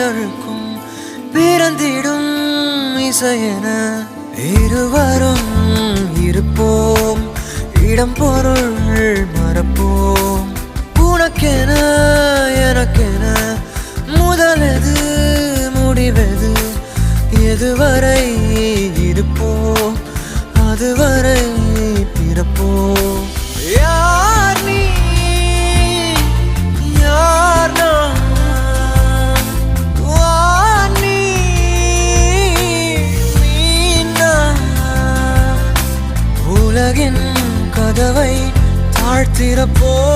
இதழுக்கும் பிறந்திடும் இசையென இருவரும் இருப்போம், இடம் பொருள் மறப்போம். உனக்கென எனக்கென முதலெது முடிவெது, எதுவரை இருப்போம் அதுவரை பிறப்போம். யார் நீ யார் நான், வானி நான். உலகின் கதவை தாழ்த்திறப்போம்.